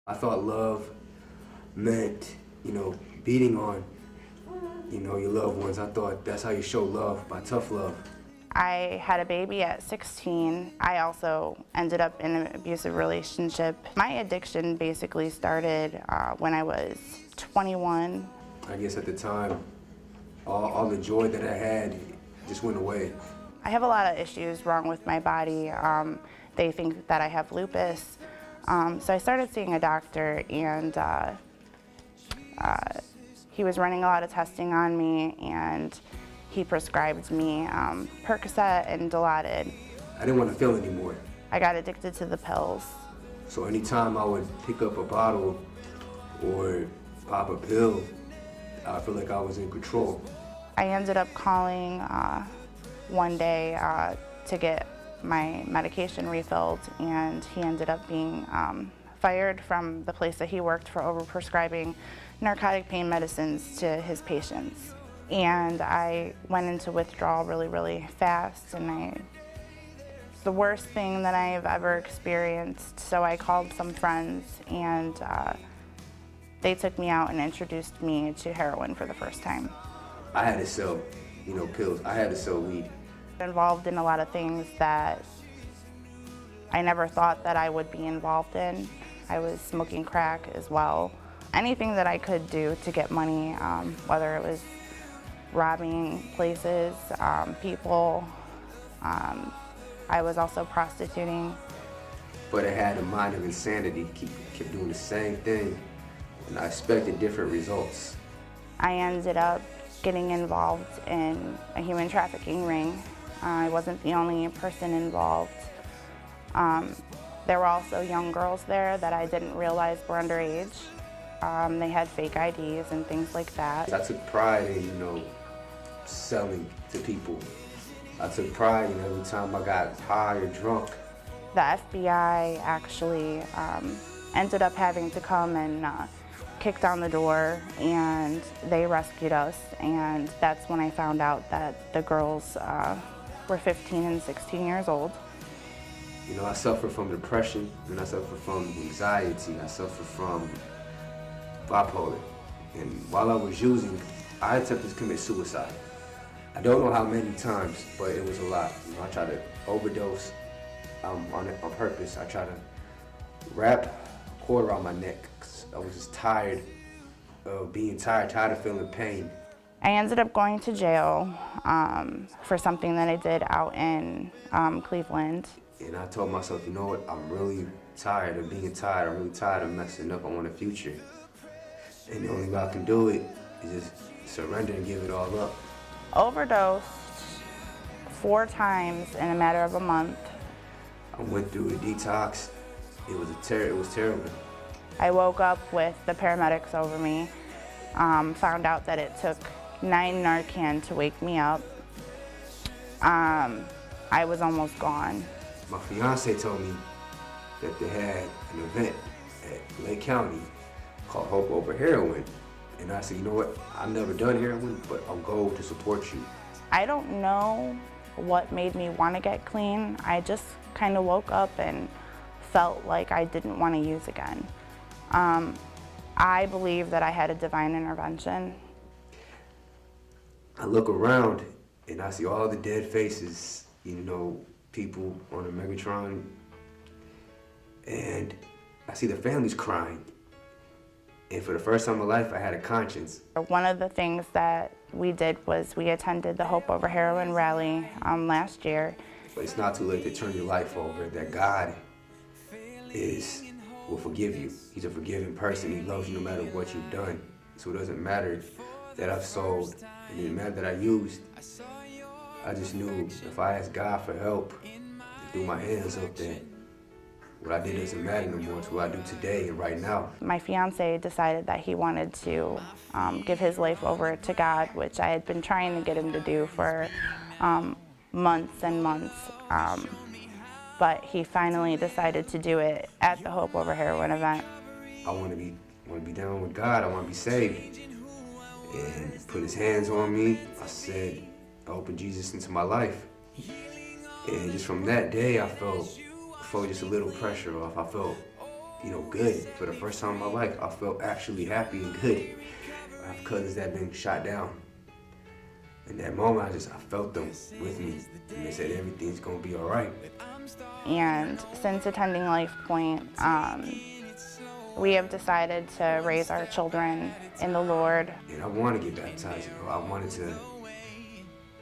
I thought love meant, beating on, your loved ones. I thought that's how you show love, by tough love. I had a baby at 16. I also ended up in an abusive relationship. My addiction basically started when I was 21. I guess at the time, all the joy that I had just went away. I have a lot of issues wrong with my body. They think that I have lupus. So I started seeing a doctor, and he was running a lot of testing on me, and he prescribed me Percocet and Dilaudid. I didn't want to feel anymore. I got addicted to the pills. So anytime I would pick up a bottle or pop a pill, I feel like I was in control. I ended up calling one day to get my medication refilled, and he ended up being fired from the place that he worked for overprescribing narcotic pain medicines to his patients. And I went into withdrawal really, really fast, and it's the worst thing that I've ever experienced. So I called some friends, and they took me out and introduced me to heroin for the first time. I had to sell, pills. I had to sell weed. Involved in a lot of things that I never thought that I would be involved in. I was smoking crack as well. Anything that I could do to get money, whether it was robbing places, people. I was also prostituting. But I had a mind of insanity, kept doing the same thing, and I expected different results. I ended up getting involved in a human trafficking ring. I wasn't the only person involved. There were also young girls there that I didn't realize were underage. They had fake IDs and things like that. I took pride in, selling to people. I took pride in every time I got high or drunk. The FBI actually ended up having to come and kick down the door, and they rescued us, and that's when I found out that the girls were 15 and 16 years old. I suffer from depression, and I suffer from anxiety, I suffer from bipolar. And while I was using, I attempted to commit suicide. I don't know how many times, but it was a lot. I tried to overdose on purpose. I tried to wrap a cord around my neck. I was just tired of being tired of feeling pain. I ended up going to jail for something that I did out in Cleveland. And I told myself, you know what, I'm really tired of being tired. I'm really tired of messing up. I want a future. And the only way I can do it is just surrender and give it all up. Overdosed 4 times in a matter of a month. I went through a detox. It was terrible. I woke up with the paramedics over me, found out that it took 9 Narcan to wake me up. I was almost gone. My fiance told me that they had an event at Lake County called Hope Over Heroin. And I said, you know what, I've never done heroin, but I'll go to support you. I don't know what made me want to get clean. I just kind of woke up and felt like I didn't want to use again. I believe that I had a divine intervention. I look around and I see all the dead faces, people on the Megatron, and I see the families crying. And for the first time in my life, I had a conscience. One of the things that we did was we attended the Hope Over Heroin rally last year. But it's not too late to turn your life over, that God will forgive you. He's a forgiving person. He loves you no matter what you've done. So it doesn't matter that I've sold, it didn't matter that I used. I just knew if I asked God for help, threw my hands up, that what I did doesn't matter no more. It's what I do today and right now. My fiance decided that he wanted to give his life over to God, which I had been trying to get him to do for months and months. But he finally decided to do it at the Hope Over Heroin event. I want to be down with God. I want to be saved. And put his hands on me. I said, I opened Jesus into my life. And just from that day, I felt just a little pressure off. I felt good. For the first time in my life, I felt actually happy and good. I have cousins that have been shot down. In that moment, I felt them with me. And they said everything's gonna be all right. And since attending Life Point, we have decided to raise our children in the Lord. And I want to get baptized. I wanted to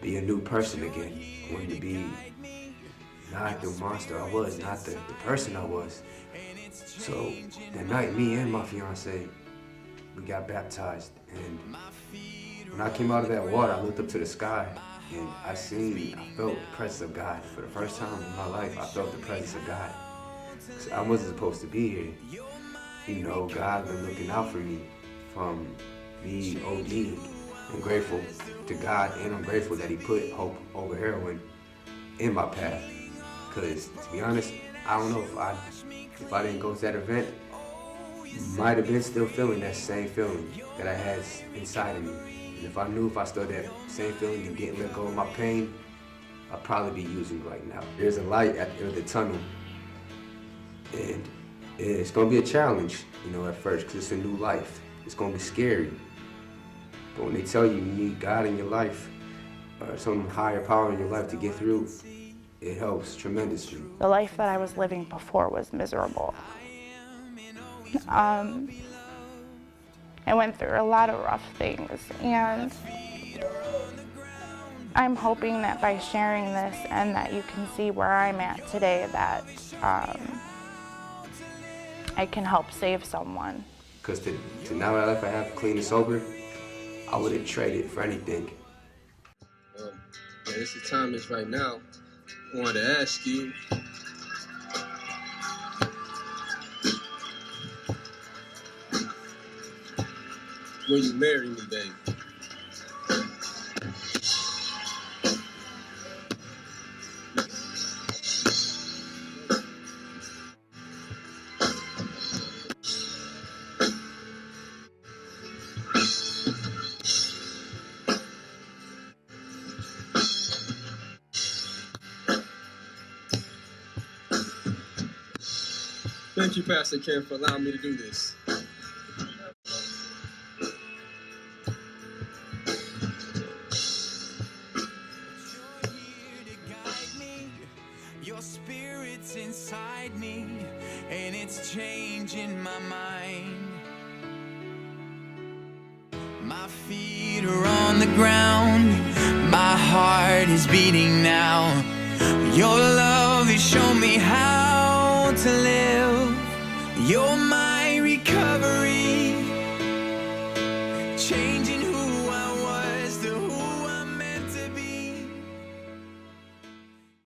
be a new person again. I wanted to be not the monster I was, not the person I was. So that night, me and my fiance, we got baptized. And when I came out of that water, I looked up to the sky and I felt the presence of God. For the first time in my life, I felt the presence of God. So I wasn't supposed to be here. God been looking out for me from me ODing. I'm grateful to God, and I'm grateful that he put hope over heroin in my path. Because to be honest, I don't know if I didn't go to that event, might have been still feeling that same feeling that I had inside of me. And if I still had that same feeling and didn't let go of my pain, I'd probably be using right now. There's a light at the end of the tunnel, and it's gonna be a challenge, at first, because it's a new life. It's gonna be scary. But when they tell you need God in your life, or some higher power in your life to get through, it helps tremendously. The life that I was living before was miserable. I went through a lot of rough things, and I'm hoping that by sharing this and that you can see where I'm at today, that I can help save someone. Because to now that life I have clean and sober, I wouldn't trade it for anything. This the time is right now. I wanted to ask you, will you marry me, baby? Thank you, Pastor Ken, for allowing me to do this. Your spirit's inside me, and it's changing my mind. My feet are on the ground, my heart is beating now. Your love has shown me how to live. Your